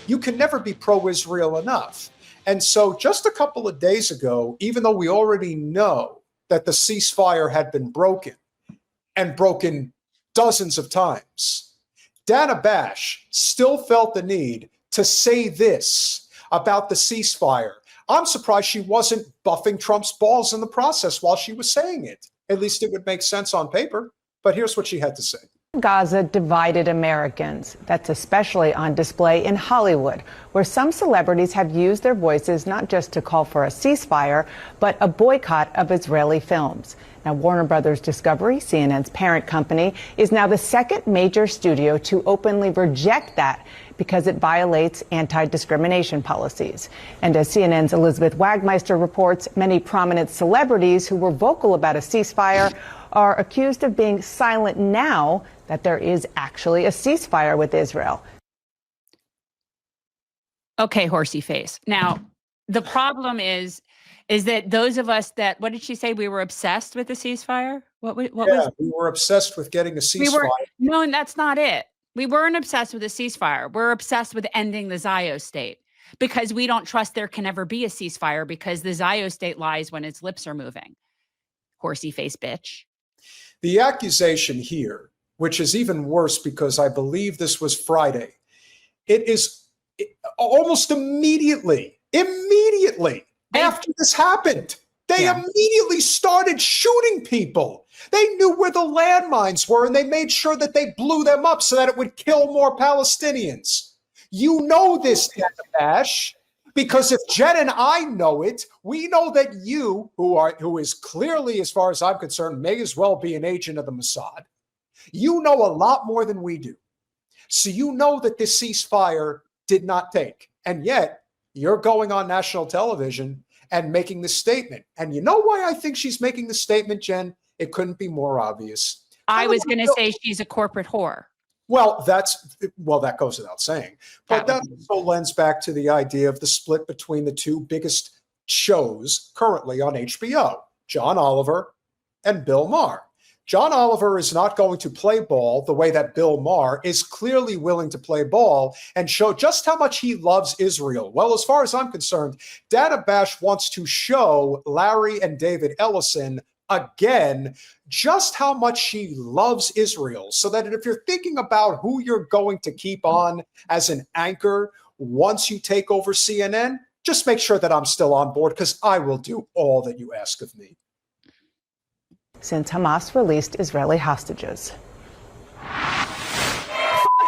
You can never be pro-Israel enough. And so just a couple of days ago, even though we already know that the ceasefire had been broken and broken dozens of times, Dana Bash still felt the need to say this about the ceasefire. I'm surprised she wasn't buffing Trump's balls in the process while she was saying it. At least it would make sense on paper. But here's what she had to say. Gaza divided Americans. That's especially on display in Hollywood, where some celebrities have used their voices not just to call for a ceasefire, but a boycott of Israeli films. Now, Warner Brothers Discovery, CNN's parent company, is now the second major studio to openly reject that because it violates anti-discrimination policies. And as CNN's Elizabeth Wagmeister reports, many prominent celebrities who were vocal about a ceasefire are accused of being silent now that there is actually a ceasefire with Israel. Okay, horsey face. Now, the problem is that those of us that, what did she say? We were obsessed with the ceasefire? We were obsessed with getting a ceasefire. No, and that's not it. We weren't obsessed with a ceasefire. We're obsessed with ending the Zio state because we don't trust there can ever be a ceasefire because the Zio state lies when its lips are moving. Horsey face bitch. The accusation here, which is even worse because I believe this was Friday, almost immediately after this happened, they immediately started shooting people. They knew where the landmines were and they made sure that they blew them up so that it would kill more Palestinians. You know this, Dana Bash, because if Jen and I know it, we know that you, who is clearly, as far as I'm concerned, may as well be an agent of the Mossad, you know a lot more than we do. So you know that this ceasefire did not take. And yet you're going on national television and making this statement. And you know why I think she's making the statement, Jen? It couldn't be more obvious. I was going to say she's a corporate whore. Well, that goes without saying. But that also lends back to the idea of the split between the two biggest shows currently on HBO, John Oliver and Bill Maher. John Oliver is not going to play ball the way that Bill Maher is clearly willing to play ball and show just how much he loves Israel. Well, as far as I'm concerned, Dana Bash wants to show Larry and David Ellison again just how much she loves Israel, so that if you're thinking about who you're going to keep on as an anchor once you take over CNN, just make sure that I'm still on board because I will do all that you ask of me. Since Hamas released Israeli hostages.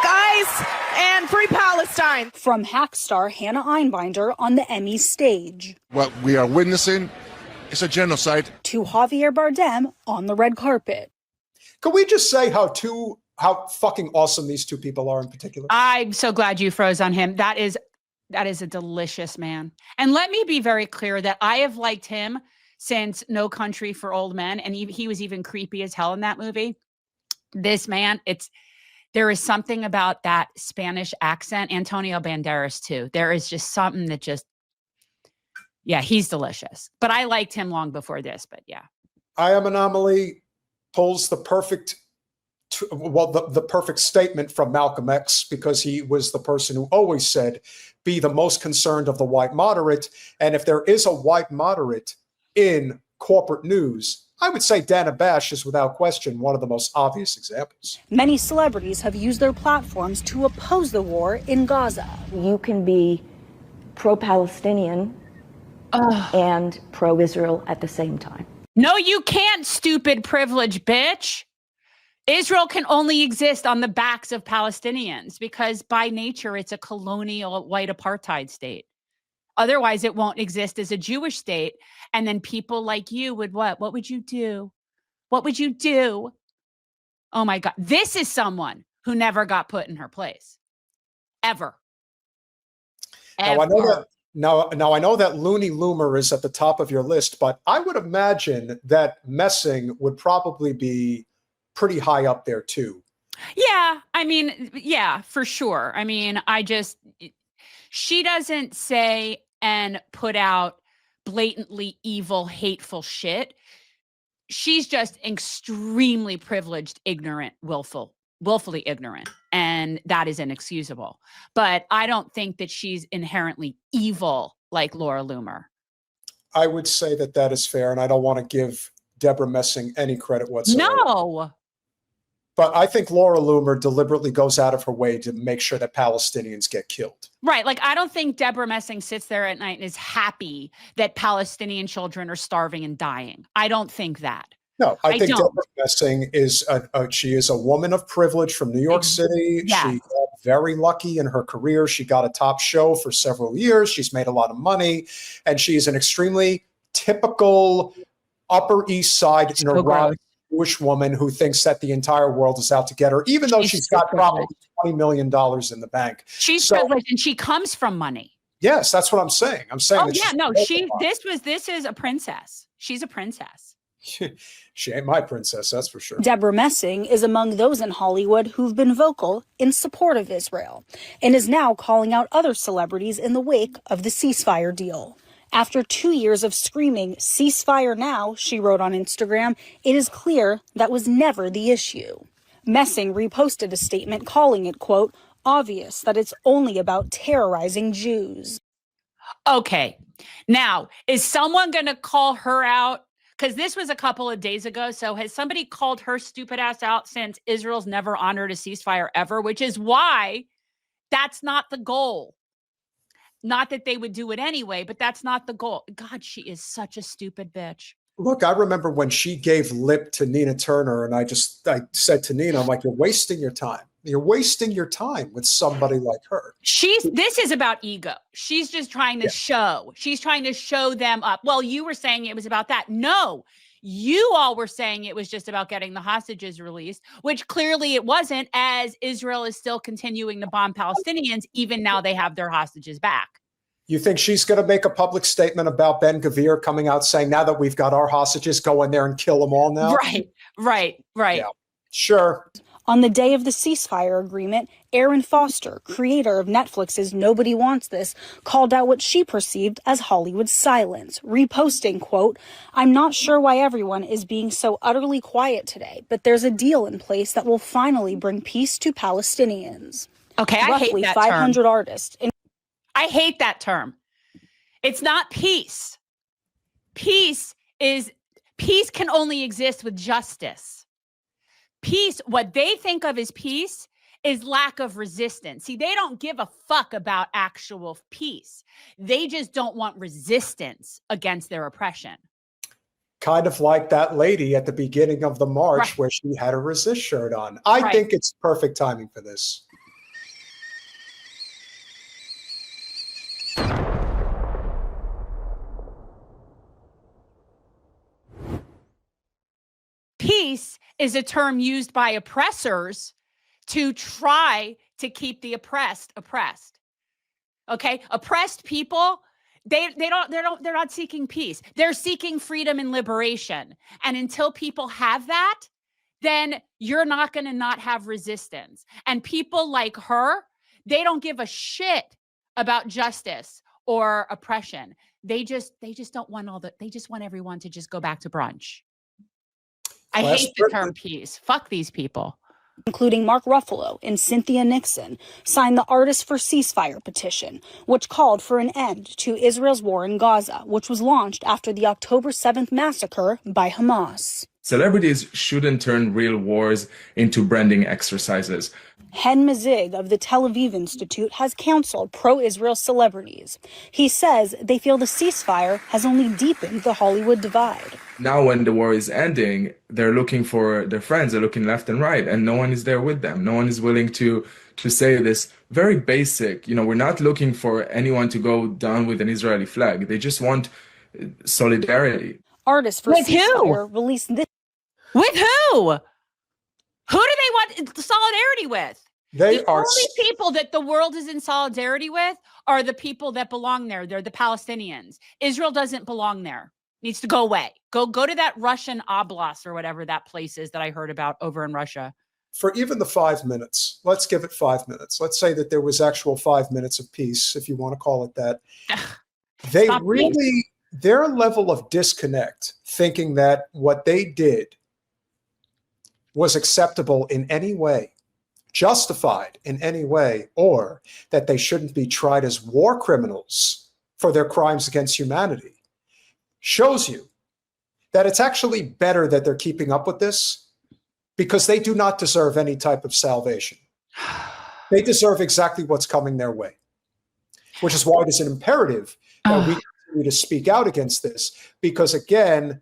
Guys, and free Palestine. From Hack star Hannah Einbinder on the Emmy stage. What we are witnessing is a genocide. To Javier Bardem on the red carpet. Can we just say how fucking awesome these two people are in particular? I'm so glad you froze on him. That is a delicious man. And let me be very clear that I have liked him since No Country for Old Men, and he was even creepy as hell in that movie. This man, there is something about that Spanish accent. Antonio Banderas too. There is just something that he's delicious. But I liked him long before this, but yeah. I Am Anomaly pulls the perfect statement from Malcolm X, because he was the person who always said, be the most concerned of the white moderate. And if there is a white moderate in corporate news, I would say Dana Bash is without question one of the most obvious examples. Many celebrities have used their platforms to oppose the war in Gaza. You can be pro-Palestinian and pro-Israel at the same time. No, you can't, stupid privileged bitch. Israel can only exist on the backs of Palestinians because by nature it's a colonial white apartheid state. Otherwise, it won't exist as a Jewish state. And then people like you would what? What would you do? What would you do? Oh my God. This is someone who never got put in her place. Ever. Now, I know that Looney Loomer is at the top of your list, but I would imagine that Messing would probably be pretty high up there too. Yeah. I mean, yeah, for sure. I mean, she doesn't say and put out blatantly evil, hateful shit. She's just extremely privileged, ignorant, willfully ignorant. and that is inexcusable. But I don't think that she's inherently evil like Laura Loomer. I would say that that is fair, and I don't want to give Debra Messing any credit whatsoever. No. But I think Laura Loomer deliberately goes out of her way to make sure that Palestinians get killed. Right. Like, I don't think Debra Messing sits there at night and is happy that Palestinian children are starving and dying. I don't think that. No, I think don't. Debra Messing is she is a woman of privilege from New York City. Yes. She got very lucky in her career. She got a top show for several years. She's made a lot of money, and she's an extremely typical Upper East Side neurotic Jewish woman who thinks that the entire world is out to get her, even though she's got probably $20 million in the bank. She's privileged, and she comes from money. Yes, that's what I'm saying. I'm saying. Oh yeah, no, this is a princess. She's a princess. She ain't my princess, that's for sure. Debra Messing is among those in Hollywood who've been vocal in support of Israel and is now calling out other celebrities in the wake of the ceasefire deal. After 2 years of screaming, "Ceasefire now," she wrote on Instagram, it is clear that was never the issue. Messing reposted a statement calling it, quote, obvious that it's only about terrorizing Jews. Okay. Now, is someone going to call her out? Because this was a couple of days ago. So has somebody called her stupid ass out since Israel's never honored a ceasefire ever, which is why that's not the goal. Not that they would do it anyway, but that's not the goal. God, she is such a stupid bitch. Look, I remember when she gave lip to Nina Turner, and I said to Nina, I'm like, you're wasting your time. You're wasting your time with somebody like her. This is about ego. She's just trying to show. She's trying to show them up. Well, you were saying it was about that. No, you all were saying it was just about getting the hostages released, which clearly it wasn't, as Israel is still continuing to bomb Palestinians, even now they have their hostages back. You think she's going to make a public statement about Ben Gvir coming out saying, now that we've got our hostages, go in there and kill them all now? Right. Yeah, sure. On the day of the ceasefire agreement, Erin Foster, creator of Netflix's Nobody Wants This, called out what she perceived as Hollywood's silence, reposting, quote, I'm not sure why everyone is being so utterly quiet today, but there's a deal in place that will finally bring peace to Palestinians. Okay, I hate that 500 term. artists. I hate that term. It's not peace. Peace can only exist with justice. Peace, what they think of as peace, is lack of resistance. See, they don't give a fuck about actual peace. They just don't want resistance against their oppression. Kind of like that lady at the beginning of the march where she had a resist shirt on. I think it's perfect timing for this. Peace is a term used by oppressors to try to keep the oppressed oppressed. Okay, oppressed people, they're not seeking peace. They're seeking freedom and liberation. And until people have that, then you're not going to not have resistance. And people like her, they don't give a shit about justice or oppression. They just don't want they just want everyone to just go back to brunch. I hate the term peace. Fuck these people. Including Mark Ruffalo and Cynthia Nixon, signed the Artists for Ceasefire petition, which called for an end to Israel's war in Gaza, which was launched after the October 7th massacre by Hamas. Celebrities shouldn't turn real wars into branding exercises. Hen Mazig of the Tel Aviv Institute has counseled pro-Israel celebrities. He says they feel the ceasefire has only deepened the Hollywood divide. Now when the war is ending, they're looking for their friends, they're looking left and right, and no one is there with them. No one is willing to say this very basic, we're not looking for anyone to go down with an Israeli flag. They just want solidarity. Artists for Ceasefire released this. With who? Who do they want solidarity with? The only people that the world is in solidarity with are the people that belong there. They're the Palestinians. Israel doesn't belong there. Needs to go away. Go to that Russian oblast or whatever that place is that I heard about over in Russia. For even the 5 minutes, let's give it 5 minutes. Let's say that there was actual 5 minutes of peace, if you want to call it that. They really, their level of disconnect, thinking that what they did was acceptable in any way, justified in any way, or that they shouldn't be tried as war criminals for their crimes against humanity, shows you that it's actually better that they're keeping up with this, because they do not deserve any type of salvation. They deserve exactly what's coming their way, which is why it is an imperative that we continue to speak out against this, because again,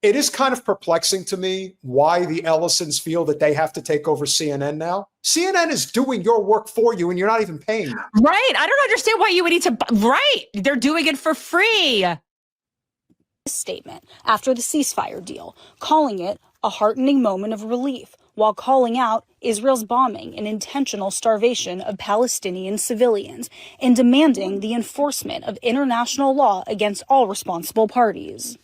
it is kind of perplexing to me why the Ellisons feel that they have to take over CNN now. CNN is doing your work for you and you're not even paying them. Right. I don't understand why you would need to. Right. They're doing it for free. Statement after the ceasefire deal, calling it a heartening moment of relief, while calling out Israel's bombing and intentional starvation of Palestinian civilians and demanding the enforcement of international law against all responsible parties.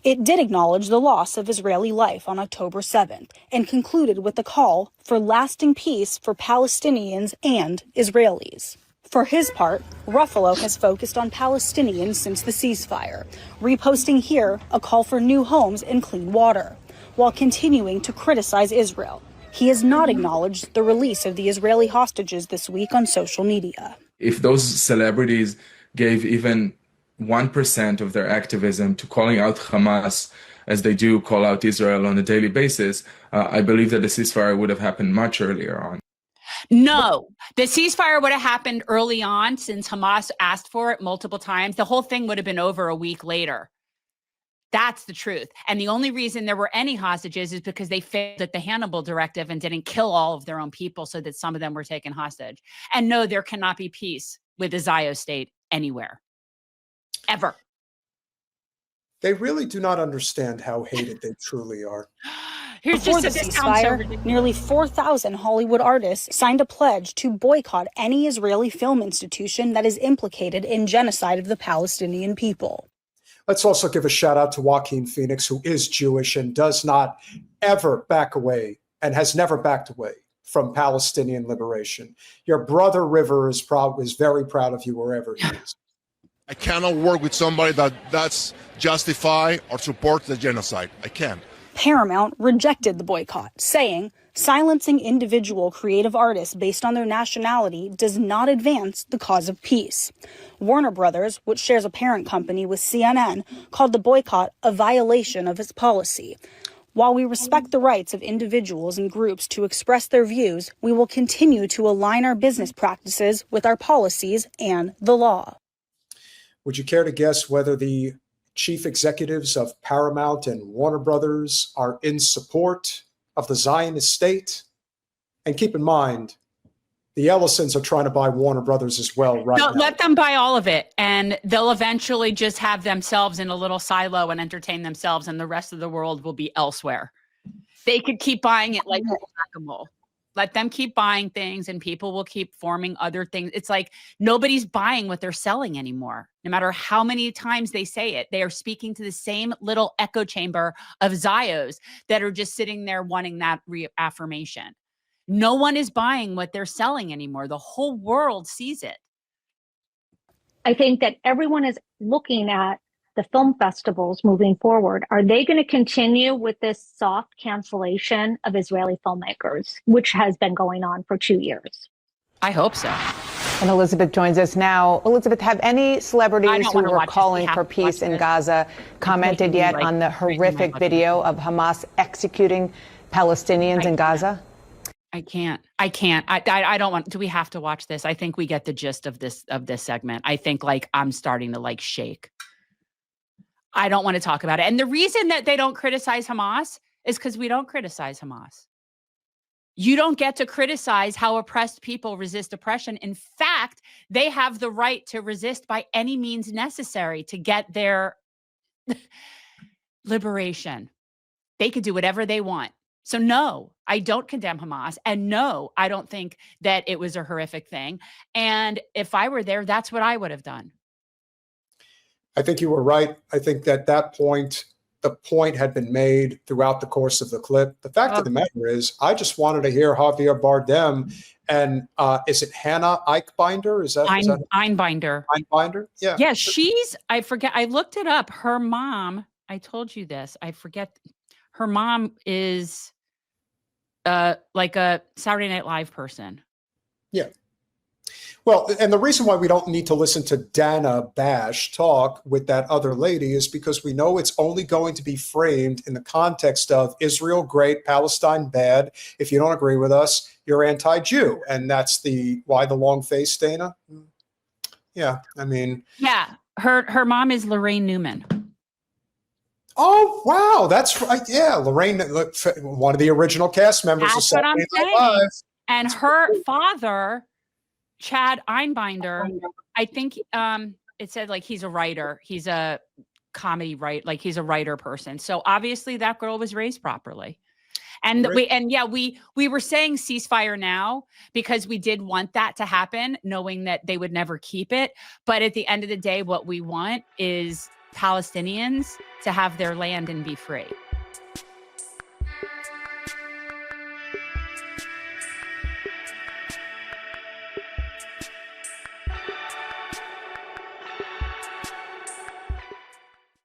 It did acknowledge the loss of Israeli life on October 7th and concluded with a call for lasting peace for Palestinians and Israelis. For his part, Ruffalo has focused on Palestinians since the ceasefire, reposting here a call for new homes and clean water, while continuing to criticize Israel. He has not acknowledged the release of the Israeli hostages this week on social media. If those celebrities gave even 1% of their activism to calling out Hamas, as they do call out Israel on a daily basis, I believe that the ceasefire would have happened much earlier on. No, the ceasefire would have happened early on, since Hamas asked for it multiple times. The whole thing would have been over a week later. That's the truth. And the only reason there were any hostages is because they failed at the Hannibal Directive and didn't kill all of their own people, so that some of them were taken hostage. And no, there cannot be peace with the Zionist state anywhere. Ever. They really do not understand how hated they truly are. Here's Before just the this sounds so ceasefire, ridiculous. nearly 4,000 Hollywood artists signed a pledge to boycott any Israeli film institution that is implicated in genocide of the Palestinian people. Let's also give a shout out to Joaquin Phoenix, who is Jewish and does not ever back away and has never backed away from Palestinian liberation. Your brother River is very proud of you wherever he is. I cannot work with somebody that's justify or support the genocide. I can't. Paramount rejected the boycott, saying silencing individual creative artists based on their nationality does not advance the cause of peace. Warner Brothers, which shares a parent company with CNN, called the boycott a violation of its policy. While we respect the rights of individuals and groups to express their views, we will continue to align our business practices with our policies and the law. Would you care to guess whether the chief executives of Paramount and Warner Brothers are in support of the Zionist state? And keep in mind, the Ellisons are trying to buy Warner Brothers as well right now. Let them buy all of it, and they'll eventually just have themselves in a little silo and entertain themselves, and the rest of the world will be elsewhere. They could keep buying it like whack-a-mole. Let them keep buying things, and people will keep forming other things. It's like nobody's buying what they're selling anymore. No matter how many times they say it, they are speaking to the same little echo chamber of Zios that are just sitting there wanting that reaffirmation. No one is buying what they're selling anymore. The whole world sees it. I think that everyone is looking at the film festivals moving forward. Are they going to continue with this soft cancellation of Israeli filmmakers, which has been going on for 2 years? I hope so. And Elizabeth joins us now. Elizabeth, have any celebrities who were calling for peace in Gaza commented yet on the horrific video of Hamas executing Palestinians in Gaza? I can't. I don't want. Do we have to watch this? I think we get the gist of this segment. I think I'm starting to shake. I don't want to talk about it. And the reason that they don't criticize Hamas is because we don't criticize Hamas. You don't get to criticize how oppressed people resist oppression. In fact, they have the right to resist by any means necessary to get their liberation. They could do whatever they want. So no, I don't condemn Hamas. And no, I don't think that it was a horrific thing. And if I were there, that's what I would have done. I think you were right. I think that the point had been made throughout the course of the clip. The fact of the matter is, I just wanted to hear Javier Bardem and is it Hannah Einbinder? Is that Einbinder? Einbinder? Yeah. Yeah, I forget. I looked it up. Her mom, I told you this. I forget. Her mom is like a Saturday Night Live person. Yeah. Well, and the reason why we don't need to listen to Dana Bash talk with that other lady is because we know it's only going to be framed in the context of Israel great, Palestine bad. If you don't agree with us, you're anti-Jew. And that's why the long face, Dana? Yeah, I mean. Yeah, her mom is Lorraine Newman. Oh, wow, that's right. Yeah, Lorraine, one of the original cast members of Saturday Night Live. And her father, Chad Einbinder, I think it said like he's a writer. He's a comedy like he's a writer person. So obviously that girl was raised properly. And we were saying ceasefire now because we did want that to happen, knowing that they would never keep it. But at the end of the day, what we want is Palestinians to have their land and be free.